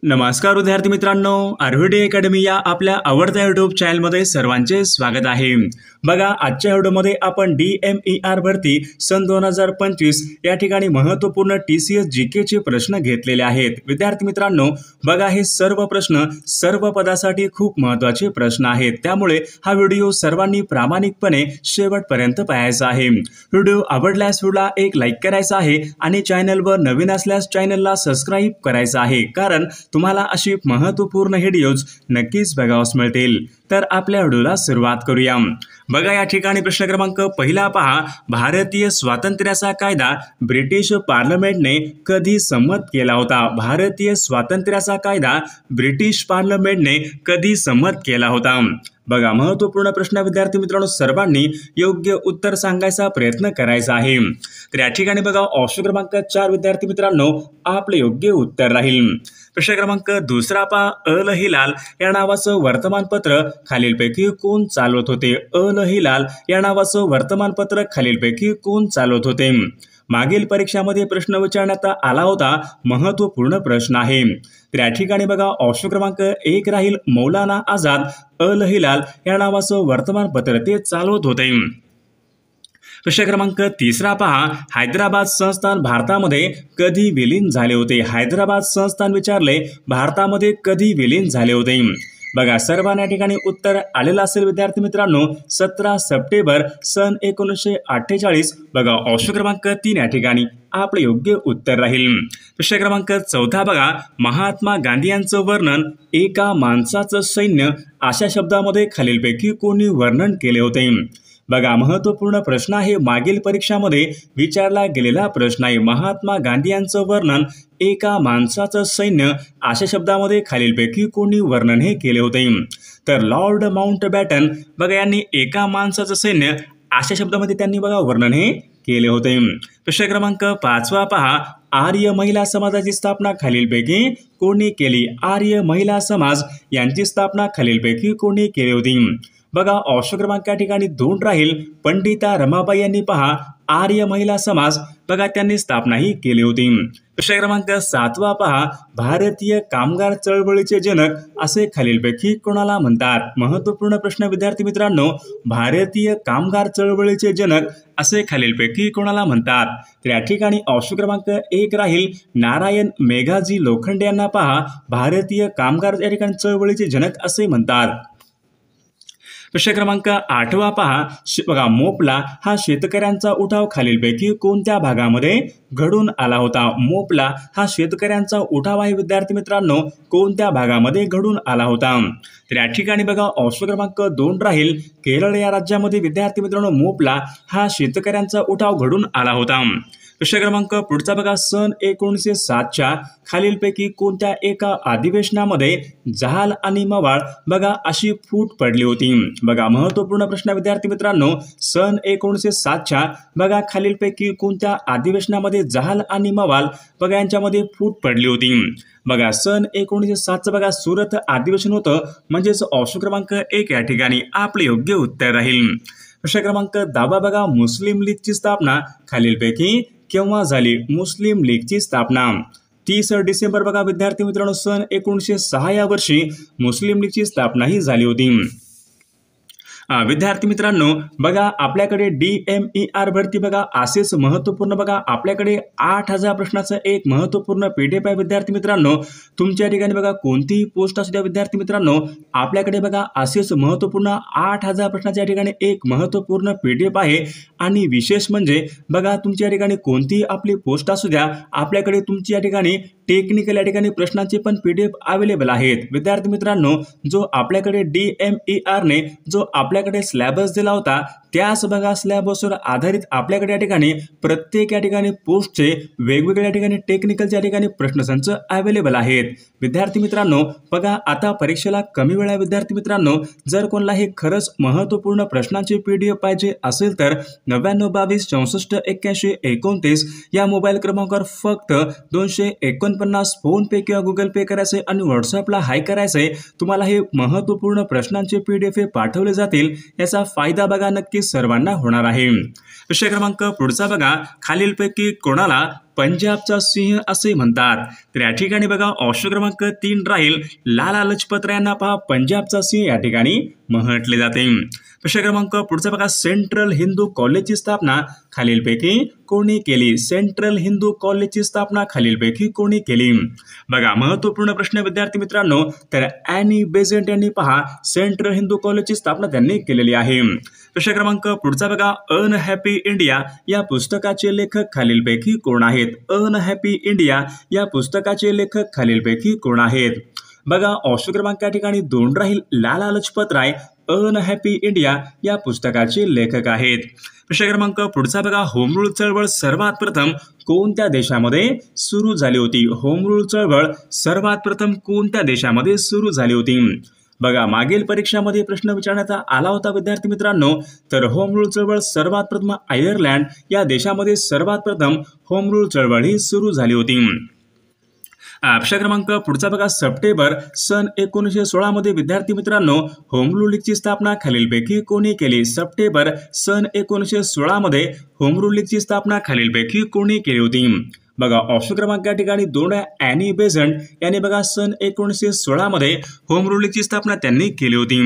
नमस्कार विद्यार्थी मित्रांनो, आरव्हीडी अकॅडमी या आपल्या आवडत्या यूट्यूब चॅनलमध्ये सर्वांचे स्वागत आहे। बघा, आजच्या व्हिडिओमध्ये आपण DMER भरती सन 2025 या ठिकाणी महत्त्वपूर्ण TCS GK चे प्रश्न घेतलेले आहेत। विद्यार्थी मित्रांनो, बघा, हे सर्व प्रश्न सर्व पदासाठी खूप महत्त्वाचे प्रश्न आहेत, त्यामुळे हा व्हिडिओ सर्वांनी प्रामाणिकपणे शेवटपर्यंत पाहायचा आहे। व्हिडिओ आवडल्यास व्हिडिओला एक लाईक करायचा आहे आणि चॅनलवर नवीन असल्यास चॅनलला सबस्क्राइब करायचं आहे, कारण तुम्हाला अशी महत्त्वपूर्ण व्हिडिओज नक्कीच बघावयास मिळतील। तर आपल्या व्हिडिओला सुरुवात करूया। बघा, या ठिकाणी प्रश्न क्रमांक पहिला पहा, भारतीय स्वातंत्र्याचा कायदा ब्रिटिश पार्लमेंटने कधी संमत केला होता? भारतीय स्वातंत्र्याचा कायदा ब्रिटिश पार्लमेंटने कधी संमत केला होता? बघा, महत्त्वपूर्ण प्रश्न विद्यार्थी मित्रांनो, सर्वांनी योग्य उत्तर सांगायचा प्रयत्न करायचा आहे। तर या ठिकाणी बघा, ऑप्शन क्रमांक 4 विद्यार्थी मित्रांनो आपले योग्य उत्तर राहील। प्रश्न क्रमांक दुसरा पहा, अल हिलाल या नावाचं वर्तमानपत्र खालीलपैकी कोण चालवत होते? अल हिलाल या नावाचं वर्तमानपत्र खालीलपैकी कोण चालवत होते? मागील परीक्षामध्ये प्रश्न विचारण्यात आला होता, महत्त्वपूर्ण प्रश्न आहे। तर या ठिकाणी बघा, ऑप्शन क्रमांक 1 राहील मौलाना आझाद अल हिलाल या नावाचं वर्तमानपत्र ते चालवत होते। प्रश्न क्रमांक तिसरा पहा, हैदराबाद संस्थान भारतामध्ये कधी विलीन झाले होते? हैदराबाद संस्थान विचारले, भारतामध्ये कधी विलीन झाले होते? बघा, सर्वांना या ठिकाणी उत्तर आलेलं असेल विद्यार्थी मित्रांनो, 17 सप्टेंबर सन 1948। बघा, ऑप्शन क्रमांक 3 या ठिकाणी आपले योग्य उत्तर राहील। प्रश्न क्रमांक 4 बघा, महात्मा गांधी यांचं वर्णन एका माणसाचं सैन्य अशा शब्दामध्ये खालीलपैकी कोणी वर्णन केले होते? बघा, महत्त्वपूर्ण प्रश्न आहे, मागील परीक्षामध्ये विचारला गेलेला प्रश्न आहे। महात्मा गांधी यांचं वर्णन एका माणसाचं सैन्य अशा शब्दामध्ये खालीलपैकी कोणी वर्णन हे केले होते? तर लॉर्ड माउंटबॅटन बघा यांनी एका माणसाचं सैन्य अशा शब्दामध्ये त्यांनी बघा वर्णन हे केले होते। प्रश्न क्रमांक 5 पहा, आर्य महिला समाजाची स्थापना खालीलपैकी कोणी केली? आर्य महिला समाज यांची स्थापना खालीलपैकी कोणी केली होती? बघा, ऑप्शन क्रमांक या ठिकाणी 2 राहील पंडिता रमाबाई यांनी पहा आर्य महिला समाज बघा त्यांनी स्थापना ही केली होती। प्रश्न क्रमांक 7 पहा, भारतीय कामगार चळवळीचे जनक असे खालीलपैकी कोणाला म्हणतात? महत्त्वपूर्ण प्रश्न विद्यार्थी मित्रांनो, भारतीय कामगार चळवळीचे जनक असे खालीलपैकी कोणाला म्हणतात? तर या ठिकाणी ऑप्शन क्रमांक 1 राहील नारायण मेघाजी लोखंडे यांना पहा भारतीय कामगार या ठिकाणी चळवळीचे जनक असे म्हणतात। प्रश्न क्रमांक 8 पहा, बघा, मोपला हा शेतकऱ्यांचा उठाव खालीलपैकी कोणत्या भागामध्ये घडून आला होता? मोपला हा शेतकऱ्यांचा उठाव आहे विद्यार्थी मित्रांनो, कोणत्या भागामध्ये घडून आला होता? तर या ठिकाणी बघा, ऑप्शन क्रमांक 2 राहील केरळ या राज्यामध्ये विद्यार्थी मित्रांनो मोपला हा शेतकऱ्यांचा उठाव घडून आला होता। प्रश्न क्रमांक पुढचा बघा, सन 1907च्या खालीलपैकी कोणत्या एका अधिवेशनामध्ये जहाल आणि मवाळ बघा अशी फूट पडली होती? बघा, महत्त्वपूर्ण प्रश्न विद्यार्थी मित्रांनो, सन 1907च्या बघा खालीलपैकी कोणत्या अधिवेशनामध्ये जहाल आणि मवाळ बघा यांच्यामध्ये फूट पडली होती? बघा, सन 1907चं बघा सुरत अधिवेशन होतं, म्हणजेच ऑप्शन क्रमांक 1 या ठिकाणी आपले योग्य उत्तर राहील। प्रश्न क्रमांक 10 बघा, मुस्लिम लीगची स्थापना खालीलपैकी केव्हा झाली? मुस्लिम लीगची स्थापना 30 डिसेंबर बघा विद्यार्थी मित्रांनो सन 1906 या वर्षी मुस्लिम लीगची स्थापना ही झाली होती। विद्यार्थी मित्रांनो, बघा, आपल्याकडे DMER भरती बघा असेच महत्त्वपूर्ण बघा आपल्याकडे 8000 प्रश्नाचं एक महत्त्वपूर्ण PDF आहे विद्यार्थी मित्रांनो। तुमच्या ठिकाणी बघा कोणतीही पोस्ट असू द्या विद्यार्थी मित्रांनो, आपल्याकडे बघा असेच महत्त्वपूर्ण 8000 प्रश्नाच्या ठिकाणी एक महत्त्वपूर्ण PDF आहे। आणि विशेष म्हणजे बघा, तुमच्या ठिकाणी कोणतीही आपली पोस्ट असू द्या, आपल्याकडे तुमची या ठिकाणी टेक्निकल या ठिकाणी प्रश्नांचे पण PDF अवेलेबल आहेत विद्यार्थी मित्रांनो। जो आपल्याकडे DMER ने जो आपल्याकडे सिलेबस दिला होता, त्याच बघा सिलेबसवर आधारित आपल्याकडे या ठिकाणी प्रत्येक या ठिकाणी पोस्टचे वेगवेगळ्या या ठिकाणी टेक्निकलच्या ठिकाणी प्रश्नसंच अवेलेबल आहेत विद्यार्थी मित्रांनो। बघा, आता परीक्षेला कमी वेळ आहे विद्यार्थी मित्रांनो, जर कोणाला हे खरंच महत्त्वपूर्ण प्रश्नांचे PDF पाहिजे असेल तर 99 22 64 81 29 या मोबाईल क्रमांकावर फक्त 229 49 फोन पे किंवा गुगल पे करायचे आणि व्हॉट्सअपला हाय करायचे, तुम्हाला हे महत्त्वपूर्ण प्रश्नांचे PDF पाठवले जातील। याचा फायदा बघा नक्कीच सर्वांना होणार आहे। विषय क्रमांक पुढचा बघा, खालीलपैकी कोणाला पंजाबचा सिंह असे म्हणतात? तर या ठिकाणी बघा ऑप्शन क्रमांक 3 राहील लाला लजपत राय यांना पहा पंजाबचा सिंह या ठिकाणी म्हटले जाते। विषय क्रमांक पुढचा बघा, सेंट्रल हिंदू कॉलेजची स्थापना खालीलपैकी कोणी केली? सेंट्रल हिंदू कॉलेजची स्थापना खालीलपैकी कोणी केली? बघा महत्त्वपूर्ण प्रश्न विद्यार्थी मित्रांनो, तर ॲनी बेझंट यांनी पहा सेंट्रल हिंदू कॉलेजची स्थापना त्यांनी केलेली आहे। विषय क्रमांक पुढचा बघा, अनहॅपी इंडिया या पुस्तकाचे लेखक खालीलपैकी कोण आहेत? अनहॅपी इंडिया या पुस्तकाचे लेखक खालीलपैकी कोण आहेत? बघा ऑप्शन क्रमांक या ठिकाणी 2 राहील लाला लजपत राय अनहॅपी इंडिया या पुस्तकाचे लेखक आहेत। विषय क्रमांक पुढचा बघा, होम रूल चळवळ सर्वात प्रथम कोणत्या देशामध्ये सुरू झाली होती? होम रूल चळवळ सर्वात प्रथम कोणत्या देशामध्ये सुरू झाली होती? बघा मागील परीक्षामध्ये प्रश्न विचारण्यात आला होता विद्यार्थी मित्रांनो, तर होम रूल चळवळ सर्वात प्रथम आयर्लंड या देशामध्ये सर्वात प्रथम होम रूल चळवळ ही सुरू झाली होती। विषय क्रमांक पुढचा बघा, सप्टेंबर सन 1916 मध्ये विद्यार्थी मित्रांनो होम रूल लीगची स्थापना खालीलपैकी कोणी केली? सप्टेंबर सन 1916 मध्ये होम रूल लीगची स्थापना खालीलपैकी कोणी केली होती? बघा ऑप्शन क्रमांक या ठिकाणी 2 ॲनी बेझंट यांनी बघा सन 1916 मध्ये होम रूल लीगची स्थापना त्यांनी केली होती।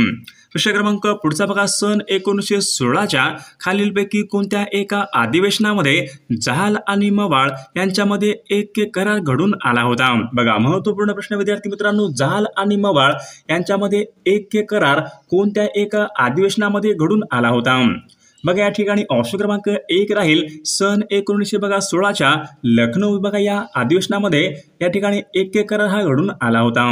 विषय क्रमांक पुढचा बघा, सन 1916च्या खालीलपैकी कोणत्या एका अधिवेशनामध्ये जहाल आणि मवाळ यांच्यामध्ये एक करार घडून आला होता? बघा महत्त्वपूर्ण प्रश्न विद्यार्थी मित्रांनो, जहाल आणि मवाळ यांच्यामध्ये एक करार कोणत्या एका अधिवेशनामध्ये घडून आला होता? बघा या ठिकाणी ऑप्शन क्रमांक 1 राहील सन 1916च्या लखनौ बघा या अधिवेशनामध्ये या ठिकाणी एक करार हा घडून आला होता।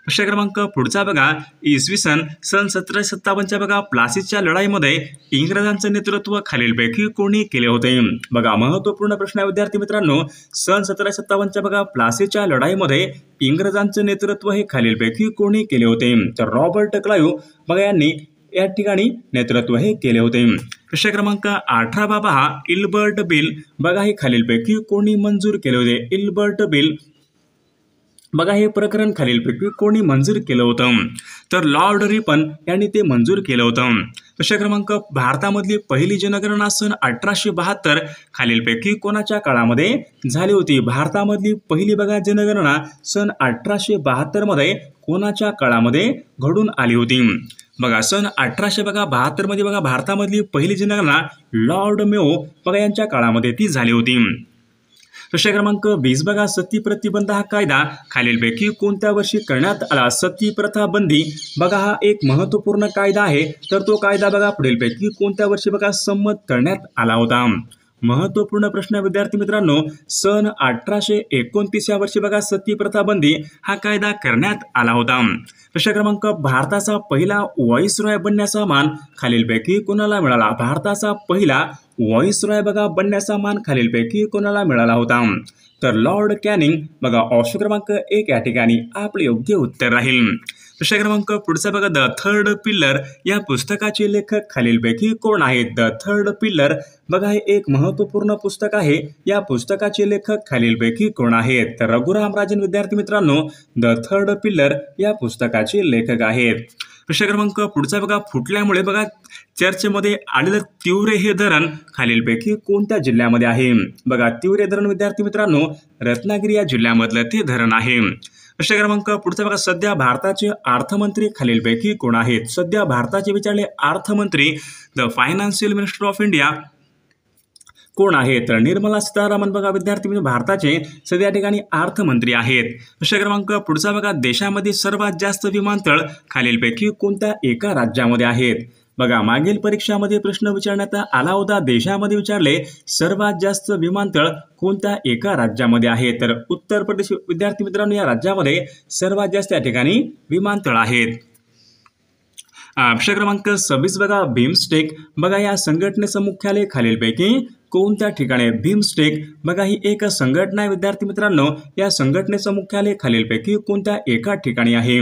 विषय क्रमांक पुढचा बघा, इसवी सन 1757च्या बघा प्लासीच्या लढाईमध्ये इंग्रजांचे नेतृत्व खालीलपैकी कोणी केले होते? बघा महत्त्वपूर्ण प्रश्न आहे विद्यार्थी मित्रांनो, सन 1757च्या बघा प्लासीच्या लढाईमध्ये इंग्रजांचे नेतृत्व हे खालीलपैकी कोणी केले होते? तर रॉबर्ट क्लाइव्ह बघा यांनी या ठिकाणी नेतृत्व हे केले होते। विषय क्रमांक 18 पहा, इल्बर्ट बिल बघा हे खालीलपैकी कोणी मंजूर केले होते? इल्बर्ट बिल बघा हे प्रकरण खालीलपैकी कोणी मंजूर केलं होतं? तर लॉर्ड रिपन यांनी ते मंजूर केलं होतं। विषय क्रमांक, भारतामधली पहिली जनगणना सन 1872 खालीलपैकी कोणाच्या काळामध्ये झाली होती? भारतामधली पहिली बघा जनगणना सन 1872 मध्ये कोणाच्या काळामध्ये घडून आली होती? बघा सन 1872 मध्ये बघा भारतामधली पहिली जनगणना लॉर्ड मेयो बघा यांच्या काळामध्ये ती झाली होती। विषय क्रमांक 20 बघा, सती प्रतिबंध हा कायदा खालीलपैकी कोणत्या वर्षी करण्यात आला? सती प्रथा बंदी बघा हा एक महत्त्वपूर्ण कायदा आहे, तर तो कायदा बघा पुढीलपैकी कोणत्या वर्षी बघा संमत करण्यात आला होता? महत्त्वपूर्ण प्रश्न विद्यार्थी मित्रांनो, सन 1829 या वर्षी बघा सती प्रथा बंदी हा कायदा करण्यात आला होता। विषय क्रमांक, भारताचा पहिला व्हॉइसरॉय बनण्याचा मान खालीलपैकी कोणाला मिळाला? भारताचा पहिला व्हॉइसरॉय बघा बनण्याचा मान खालीलपैकी कोणाला मिळाला होता? तर लॉर्ड कॅनिंग बघा ऑप्शन क्रमांक 1 या ठिकाणी आपले योग्य उत्तर राहील। विषय क्रमांक पुढचा बघा, द थर्ड पिल्लर या पुस्तकाचे लेखक खालीलपैकी कोण आहेत? द थर्ड पिल्लर बघा हे एक महत्त्वपूर्ण पुस्तक आहे, या पुस्तकाचे लेखक खालीलपैकी कोण आहेत? तर रघुराम राजन विद्यार्थी मित्रांनो द थर्ड पिल्लर या पुस्तकाचे लेखक आहेत। विषय क्रमांक पुढचा बघा, फुटल्यामुळे बघा चर्चेमध्ये आलेलं तिवरे हे धरण खालीलपैकी कोणत्या जिल्ह्यामध्ये आहे? बघा तिवरे धरण विद्यार्थी मित्रांनो रत्नागिरी या जिल्ह्यामधलं ते धरण आहे। विषय क्रमांक पुढचा बघा, सध्या भारताचे अर्थमंत्री खालीलपैकी कोण आहेत? सध्या भारताचे विचारले अर्थमंत्री the financial minister of India कोण आहेत? तर निर्मला सीतारामन बघा विद्यार्थी म्हणजे भारताचे सध्या ठिकाणी अर्थमंत्री आहेत। विषय क्रमांक पुढचा बघा, देशामध्ये सर्वात जास्त विमानतळ खालीलपैकी कोणत्या एका राज्यामध्ये आहेत? बघा मागील परीक्षामध्ये प्रश्न विचारण्यात आला होता, देशामध्ये विचारले सर्वात जास्त विमानतळ कोणत्या एका राज्यामध्ये आहे? तर उत्तर प्रदेश विद्यार्थी मित्रांनो या राज्यामध्ये सर्वात जास्त या ठिकाणी विमानतळ आहेत। विषय क्रमांक 26 बघा, बिमस्टेक बघा या संघटनेचं मुख्यालय खालीलपैकी कोणत्या ठिकाणी? बिमस्टेक बघा ही एक संघटना आहे विद्यार्थी मित्रांनो, या संघटनेचं मुख्यालय खालीलपैकी कोणत्या एका ठिकाणी आहे?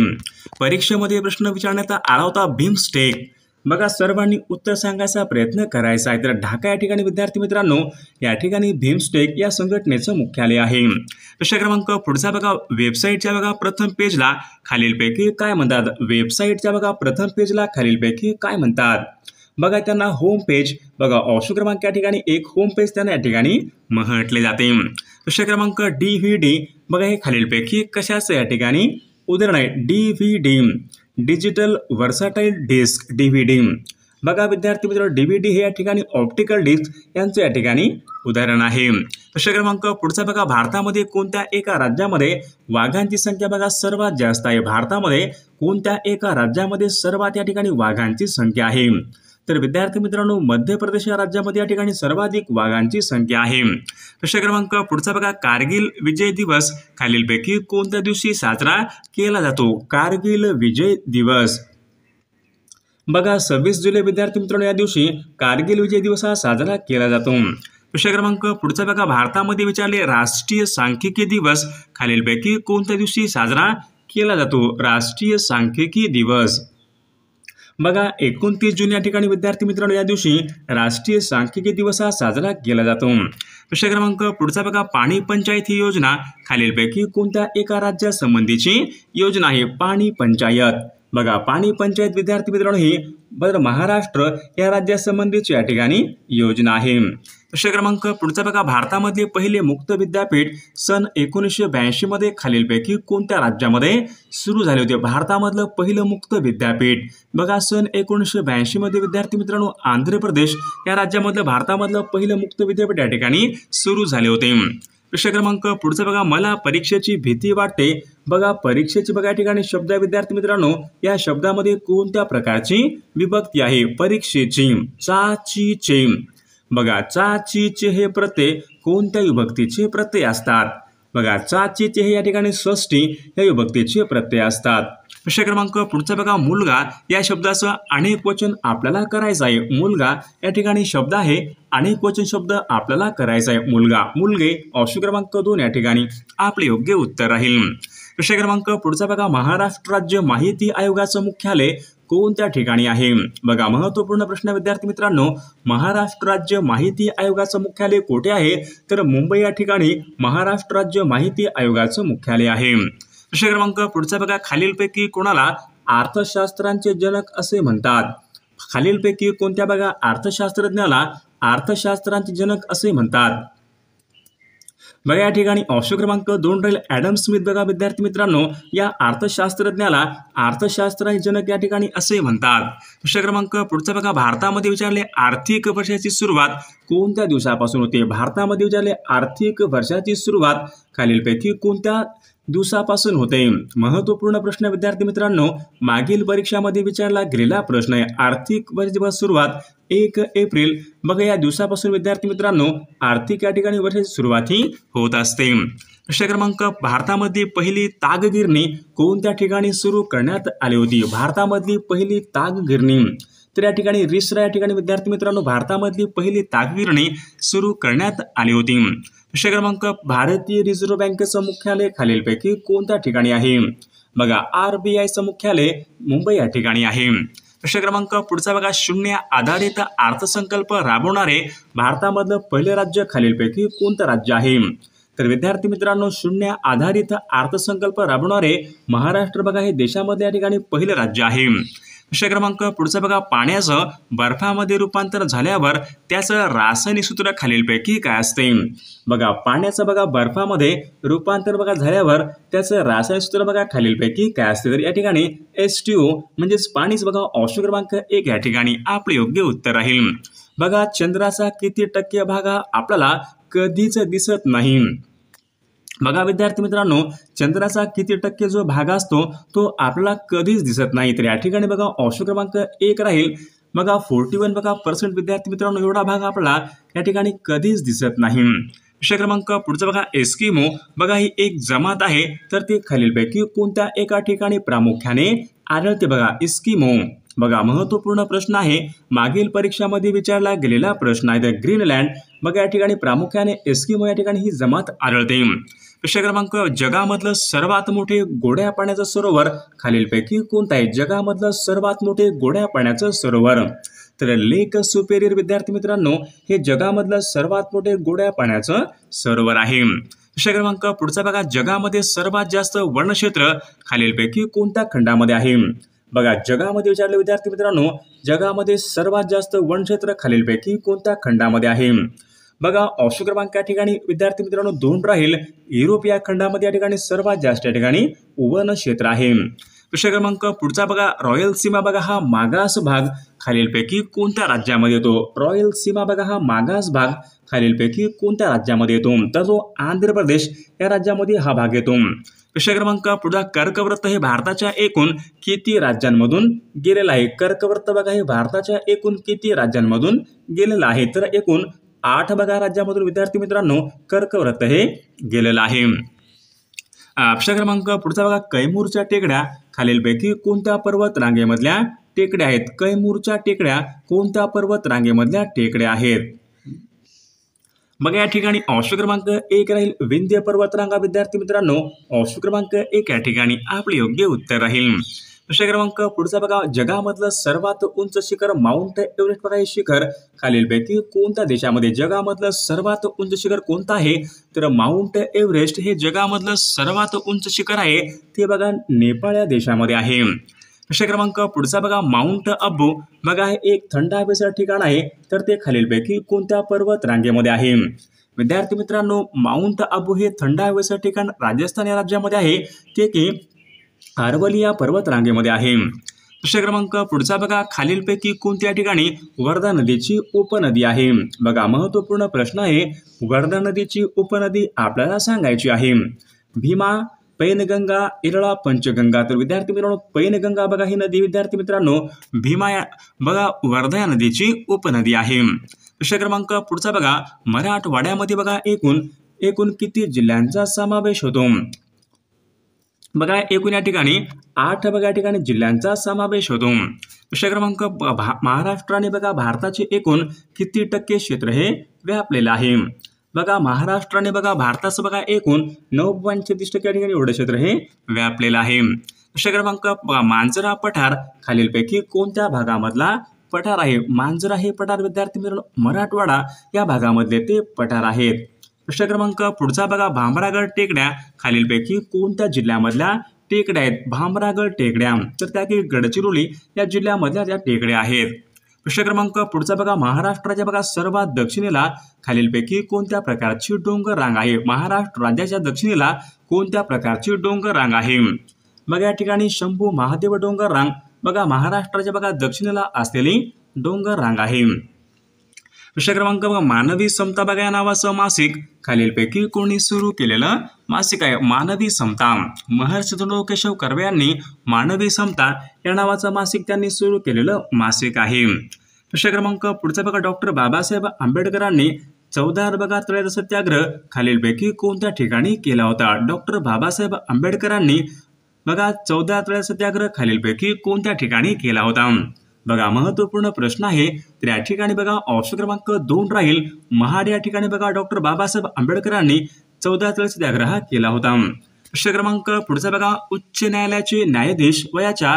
परीक्षेमध्ये प्रश्न विचारण्यात आला होता बिमस्टेक बघा सर्वांनी उत्तर सांगायचा प्रयत्न करायचा आहे. तर ढाका या ठिकाणी विद्यार्थी मित्रांनो या ठिकाणी बिमस्टेक या संघटनेचं मुख्यालय आहे. प्रश्न क्रमांक पुढचा बघा, वेबसाईटच्या बघा प्रथम पेजला खालीलपैकी काय म्हणतात? वेबसाईटच्या बघा प्रथम पेजला खालीलपैकी काय म्हणतात? बघा त्यांना होम पेज, बघा ऑप्शन क्रमांक या ठिकाणी एक होम पेज त्यांना या ठिकाणी म्हटले जाते. प्रश्न क्रमांक DVD, बघा हे खालीलपैकी कशाचं या ठिकाणी उदाहरण आहे? DVD, digital versatile disc DVD. बघा विद्यार्थी मित्र DVD हे या ठिकाणी ऑप्टिकल डिस्क यांचं या ठिकाणी उदाहरण आहे. प्रश्न क्रमांक पुढचा बघा, भारतामध्ये कोणत्या एका राज्यामध्ये वाघांची संख्या बघा सर्वात जास्त आहे? भारतामध्ये कोणत्या एका राज्यामध्ये सर्वात या ठिकाणी वाघांची संख्या आहे? तर विद्यार्थी मित्रांनो मध्य प्रदेश या राज्यामध्ये या ठिकाणी सर्वाधिक वाघांची संख्या आहे. प्रश्न क्रमांक पुढचा बघा, कारगिल विजय दिवस खालीलपैकी कोणत्या दिवशी साजरा केला जातो? कारगिल विजय दिवस बघा 26 जुलै विद्यार्थी मित्रांनो या दिवशी कारगिल विजय दिवस हा साजरा केला जातो. प्रश्न क्रमांक पुढचा बघा, भारतामध्ये विचारले राष्ट्रीय सांख्यिकी दिवस खालीलपैकी कोणत्या दिवशी साजरा केला जातो? राष्ट्रीय सांख्यिकी दिवस बघा 29 जून या ठिकाणी विद्यार्थी मित्रांनो या दिवशी राष्ट्रीय सांख्यिकी दिवस हा साजरा केला जातो. प्रश्न क्रमांक पुढचा बघा, पाणी पंचायत ही योजना खालीलपैकी कोणत्या एका राज्यासंबंधीची योजना आहे? पाणी पंचायत बघा पाणी पंचायत विद्यार्थी मित्रांनो ही महाराष्ट्र या राज्यासंबंधीची या ठिकाणी योजना आहे. प्रश्न क्रमांक पुढचा बघा, भारतामधले पहिले मुक्त विद्यापीठ सन 1982 मध्ये खालीलपैकी कोणत्या राज्यामध्ये सुरू झाले होते? भारतामधलं पहिलं मुक्त विद्यापीठ बघा सन 1982 मध्ये विद्यार्थी मित्रांनो आंध्र प्रदेश या राज्यामधलं भारतामधलं पहिलं मुक्त विद्यापीठ या ठिकाणी सुरू झाले होते. प्रश्न क्रमांक पुढचा बघा, मला परीक्षेची भीती वाटते. बघा परीक्षेची बघा या ठिकाणी शब्द विद्यार्थी मित्रांनो या शब्दामध्ये कोणत्या प्रकारची विभक्ती आहे? परीक्षेची. चाचीचे बघा चाचीचे हे प्रत्यय कोणत्या विभक्तीचे प्रत्यय असतात? बघा चाचीचे हे या ठिकाणी षष्ठी या विभक्तीचे प्रत्यय असतात. प्रश्न क्रमांक पुढचा बघा, मुलगा या शब्दाचं अनेक वचन आपल्याला करायचं आहे. मुलगा या ठिकाणी शब्द आहे, अनेक वचन शब्द आपल्याला करायचा आहे. मुलगा, मुलगे ऑप्शन क्रमांक 2 या ठिकाणी आपले योग्य उत्तर राहील. प्रश्न क्रमांक पुढचा बघा, महाराष्ट्र राज्य माहिती आयोगाचं मुख्यालय कोणत्या ठिकाणी आहे? बघा महत्त्वपूर्ण प्रश्न विद्यार्थी मित्रांनो, महाराष्ट्र राज्य माहिती आयोगाचं मुख्यालय कुठे आहे? तर मुंबई या ठिकाणी महाराष्ट्र राज्य माहिती आयोगाचं मुख्यालय आहे. प्रश्न क्रमांक पुढचा बघा, खालीलपैकी कोणाला अर्थशास्त्रांचे जनक असे म्हणतात? खालीलपैकी कोणत्या बघा अर्थशास्त्रज्ञाला अर्थशास्त्रांचे जनक असे म्हणतात? बघा या ठिकाणी ऑप्शन क्रमांक 2 राहील ॲडम स्मिथ. बघा विद्यार्थी मित्रांनो या अर्थशास्त्रज्ञाला अर्थशास्त्राचे जनक या ठिकाणी असे म्हणतात. प्रश्न क्रमांक पुढचा बघा, भारतामध्ये विचारले आर्थिक वर्षाची सुरुवात कोणत्या दिवसापासून होते? भारतामध्ये विचारले आर्थिक वर्षाची सुरुवात खालीलपैकी कोणत्या दिवसापासून होते? महत्त्वपूर्ण प्रश्न विद्यार्थी मित्रांनो, मागील परीक्षामध्ये विचारला गेलेला प्रश्न आहे. आर्थिक वर्षाची सुरुवात 1 एप्रिल बघा या दिवसापासून विद्यार्थी मित्रांनो आर्थिक या ठिकाणी वर्षाची सुरुवात ही होत असते. प्रश्न क्रमांक, भारतामधली पहिली तागगिरणी कोणत्या ठिकाणी सुरू करण्यात आली होती? भारतामधली पहिली तागगिरणी तर या ठिकाणी रिसरा या ठिकाणी विद्यार्थी मित्रांनो भारतामधली पहिली तागगिरणी सुरू करण्यात आली होती. प्रश्न क्रमांक, भारतीय रिझर्व्ह बँकेचं मुख्यालय खालीलपैकी कोणत्या ठिकाणी आहे? बघा RBIचं मुख्यालय मुंबई या ठिकाणी आहे. प्रश्न क्रमांक पुढचा बघा, शून्य आधारित अर्थसंकल्प राबवणारे भारतामधलं पहिलं राज्य खालीलपैकी कोणतं राज्य आहे? तर विद्यार्थी मित्रांनो, शून्य आधारित अर्थसंकल्प राबवणारे महाराष्ट्र बघा हे देशामध्ये या ठिकाणी पहिलं राज्य आहे. प्रश्न क्रमांक पुढचा बघा, पाण्याचं बर्फामध्ये रूपांतर झाल्यावर त्याचं रासायनिक सूत्र खालीलपैकी काय असते? बघा पाण्याचं बघा बर्फामध्ये रूपांतर बघा झाल्यावर त्याचं रासायनिक सूत्र बघा खालीलपैकी काय असते? तर या ठिकाणी H2O म्हणजेच पाणीच बघा ऑप्शन क्रमांक 1 या ठिकाणी आपले योग्य उत्तर राहील. बघा चंद्राचा किती टक्के भाग हा आपल्याला कधीच दिसत नाही? बघा विद्यार्थी मित्रांनो, चंद्राचा किती टक्के जो भाग असतो तो आपल्याला कधीच दिसत नाही. तर या ठिकाणी बघा ऑप्शन क्रमांक 1 राहील. बघा 41% बघा विद्यार्थी मित्रांनो एवढा भाग आपल्याला या ठिकाणी कधीच दिसत नाही. प्रश्न क्रमांक पुढचा बघा, एस्किमो बघा ही एक जमात आहे तर ती खालीलपैकी कोणत्या एका ठिकाणी प्रामुख्याने आढळते? बघा एस्किमो. बघा महत्त्वपूर्ण प्रश्न आहे, मागील परीक्षामध्ये विचारला गेलेला प्रश्न आहे. ग्रीनलँड बघा या ठिकाणी प्रामुख्याने एस्किमो या ठिकाणी ही जमात आढळते. प्रश्न क्रमांक जगामधलं सर्वात मोठे गोड्या पाण्याचं सरोवर खालीलपैकी कोणतं आहे? जगामधलं सर्वात मोठे गोड्या पाण्याचं सरोवर तर लेक सुपेरियर विद्यार्थी मित्रांनो हे जगामधलं सर्वात मोठे गोड्या पाण्याचं सरोवर आहे. प्रश्न क्रमांक पुढचा बघा, जगामध्ये सर्वात जास्त वनक्षेत्र खालीलपैकी कोणत्या खंडामध्ये आहे? बघा जगामध्ये विचारले विद्यार्थी मित्रांनो, जगामध्ये सर्वात जास्त वनक्षेत्र खालीलपैकी कोणत्या खंडामध्ये आहे? बघा ऑप्शन क्रमांक या ठिकाणी विद्यार्थी मित्रांनो 2 राहील. युरोप या खंडामध्ये या ठिकाणी सर्वात जास्त या ठिकाणी वन क्षेत्र आहे. प्रश्न क्रमांक पुढचा बघा, रॉयल सीमा बघा हा मागास भाग खालीलपैकी कोणत्या राज्यामध्ये येतो? रॉयल सीमा बघा हा मागास भाग खालीलपैकी कोणत्या राज्यामध्ये येतो? तर तो आंध्र प्रदेश या राज्यामध्ये हा भाग येतो. प्रश्न क्रमांक पुढचा, कर्कवृत्त हे भारताच्या एकूण किती राज्यांमधून गेलेलं आहे? कर्कवृत्त बघा हे भारताच्या एकूण किती राज्यांमधून गेलेलं आहे? तर एकूण 8 बघा राज्यामधून विद्यार्थी मित्रांनो कर्कवृत्त हे गेलेलं आहे. प्रश्न क्रमांक पुढचा बघा, कैमूरच्या टेकड्या खालीलपैकी कोणत्या पर्वत रांगेमधल्या टेकड्या आहेत? कैमूरच्या टेकड्या कोणत्या पर्वत रांगेमधल्या टेकड्या आहेत? मग या ठिकाणी ऑप्शन क्रमांक 1 राहील विंध्य पर्वतरांगा विद्यार्थी मित्रांनो. ऑप्शन क्रमांक 1 या ठिकाणी आपले योग्य उत्तर राहील. प्रश्न क्रमांक पुढचा बघा, जगामधलं सर्वात उंच शिखर माउंट एव्हरेस्ट बघा हे शिखर खालीलपैकी कोणत्या देशामध्ये? जगामधलं सर्वात उंच शिखर कोणतं आहे? तर माउंट एव्हरेस्ट हे जगामधलं सर्वात उंच शिखर आहे ते बघा नेपाळ या देशामध्ये आहे. प्रश्न क्रमांक पुढचा बघा, माउंट अबू बघा हे एक थंड हवेचं ठिकाण आहे तर ते खालीलपैकी कोणत्या पर्वत रांगेमध्ये आहे? विद्यार्थी मित्रांनो, माउंट अबू हे थंड हवेचं ठिकाण राजस्थान या राज्यामध्ये आहे ते की अरवली या पर्वत रांगेमध्ये आहे. प्रश्न क्रमांक पुढचा बघा, खालीलपैकी कोणत्या ठिकाणी वर्धा नदीची उपनदी आहे? बघा महत्वपूर्ण प्रश्न आहे. वर्धा नदीची उपनदी आपल्याला सांगायची आहे. भीमा, पैनगंगा, इरळा, पंचगंगा. तर विद्यार्थी मित्रांनो पैनगंगा बघा ही नदी विद्यार्थी मित्रांनो भीमा या बघा वर्धा या नदीची उपनदी आहे. प्रश्न क्रमांक पुढचा बघा, मराठवाड्यामध्ये बघा एकूण किती जिल्ह्यांचा समावेश होतो? बघा एकूण या ठिकाणी 8 बघा या ठिकाणी जिल्ह्यांचा समावेश होतो. प्रश्न क्रमांक महाराष्ट्राने बघा भारताचे एकूण किती टक्के क्षेत्र हे व्यापलेलं आहे? बघा महाराष्ट्राने बघा भारताचं बघा एकूण 9.36% या ठिकाणी एवढं क्षेत्र हे व्यापलेलं आहे. प्रश्न क्रमांक मांजरा पठार खालीलपैकी कोणत्या भागामधला पठार आहे? मांजरा हे पठार विद्यार्थी मित्रांनो मराठवाडा या भागामधले ते पठार आहेत. प्रश्न क्रमांक पुढचा बघा, भामरागड टेकड्या खालीलपैकी कोणत्या जिल्ह्यामधल्या टेकड्या आहेत? भामरागड टेकड्या तर त्या की गडचिरोली या जिल्ह्यामधल्या त्या टेकड्या आहेत. प्रश्न क्रमांक पुढचा बघा, महाराष्ट्राच्या बघा सर्वात दक्षिणेला खालीलपैकी कोणत्या प्रकारची डोंगर रांग आहे? महाराष्ट्र राज्याच्या दक्षिणेला कोणत्या प्रकारची डोंगर रांग आहे? बघा या ठिकाणी शंभू महादेव डोंगर रांग बघा महाराष्ट्राच्या बघा दक्षिणेला असलेली डोंगर रांग आहे. प्रश्न क्रमांक बघा, मानवी समता बघा या नावाचं मासिक खालीलपैकी कोणी सुरू केलेलं मासिक आहे? मानवी समता महर्षी धोंडो केशव कर्वे यांनी मानवी समता या नावाचं मासिक त्यांनी सुरू केलेलं मासिक आहे. प्रश्न क्रमांक पुढचा बघा, डॉक्टर बाबासाहेब आंबेडकरांनी 14 बघा तळ्याचा सत्याग्रह खालीलपैकी कोणत्या ठिकाणी केला होता? डॉक्टर बाबासाहेब आंबेडकरांनी बघा 14 तळ्याचा सत्याग्रह खालीलपैकी कोणत्या ठिकाणी केला होता? बघा महत्वपूर्ण प्रश्न आहे. तर या ठिकाणी बघा ऑप्शन क्रमांक 2 राहील महाड या ठिकाणी बघा डॉक्टर बाबासाहेब आंबेडकरांनी 14 तळ सत्याग्रह केला होता. प्रश्न क्रमांक पुढचा बघा, उच्च न्यायालयाचे न्यायाधीश वयाच्या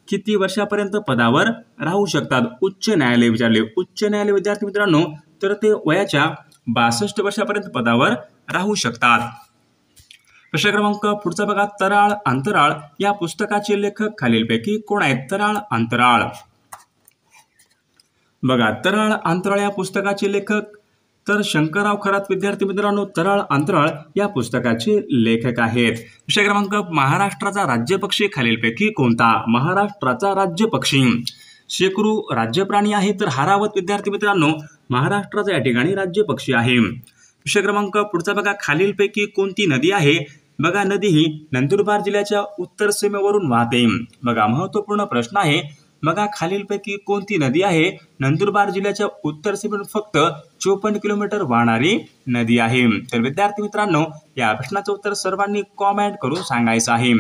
किती वर्षापर्यंत पदावर राहू शकतात? उच्च न्यायालय विचारले. उच्च न्यायालय विद्यार्थी मित्रांनो तर ते वयाच्या 62 वर्षापर्यंत पदावर राहू शकतात. प्रश्न क्रमांक पुढचा बघा, तराळ अंतराळ या पुस्तकाचे लेखक खालीलपैकी कोण आहेत? तराळ अंतराळ बघा तराळ अंतराळ या पुस्तकाचे लेखक तर शंकरराव खरात विद्यार्थी मित्रांनो तराळ अंतराळ या पुस्तकाचे लेखक आहेत. प्रश्न क्रमांक, महाराष्ट्राचा राज्यपक्षी खालीलपैकी कोणता? महाराष्ट्राचा राज्यपक्षी शेकरू राज्य प्राणी आहे तर हारावत विद्यार्थी मित्रांनो महाराष्ट्राचा या ठिकाणी राज्यपक्षी आहे. प्रश्न क्रमांक पुढचा बघा, खालीलपैकी कोणती नदी आहे? बघा नदी ही नंदुरबार जिल्ह्याच्या उत्तर सीमेवरून वाहते. बघा महत्वपूर्ण प्रश्न आहे. बघा खालीलपैकी कोणती नदी आहे? नंदुरबार जिल्ह्याच्या उत्तर सीमेवरून फक्त 54 किलोमीटर वाहणारी नदी आहे. तर विद्यार्थी मित्रांनो या प्रश्नाचं उत्तर सर्वांनी कॉमेंट करून सांगायचं आहे.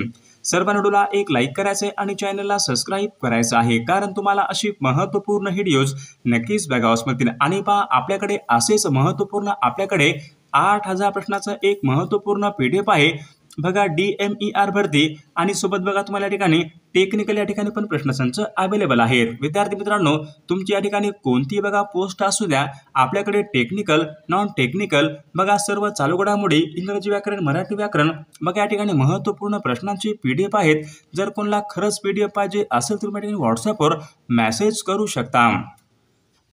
सर्व व्हिडिओला एक लाईक करायचे आणि चॅनलला सबस्क्राईब करायचं आहे, कारण तुम्हाला अशी महत्त्वपूर्ण व्हिडिओज नक्कीच बघावयास मिळतील. आणि पहा आपल्याकडे असेच महत्त्वपूर्ण आपल्याकडे 8000 प्रश्नाचं एक महत्त्वपूर्ण PDF आहे बघा DMER भरती आणि सोबत बघा तुम्हाला या ठिकाणी टेक्निकल या ठिकाणी पण प्रश्नसंच अवेलेबल आहेत। विद्यार्थी मित्रांनो तुमची या ठिकाणी कोणती बघा पोस्ट असू द्या आपल्याकडे टेक्निकल नॉन टेक्निकल बघा सर्व चालू घडामोडी इंग्रजी व्याकरण मराठी व्याकरण बघा या ठिकाणी महत्त्वपूर्ण प्रश्नांची PDF आहेत। जर कोणाला खरंच PDF पाहिजे असेल तर तुम्ही WhatsAppवर मेसेज करू शकता।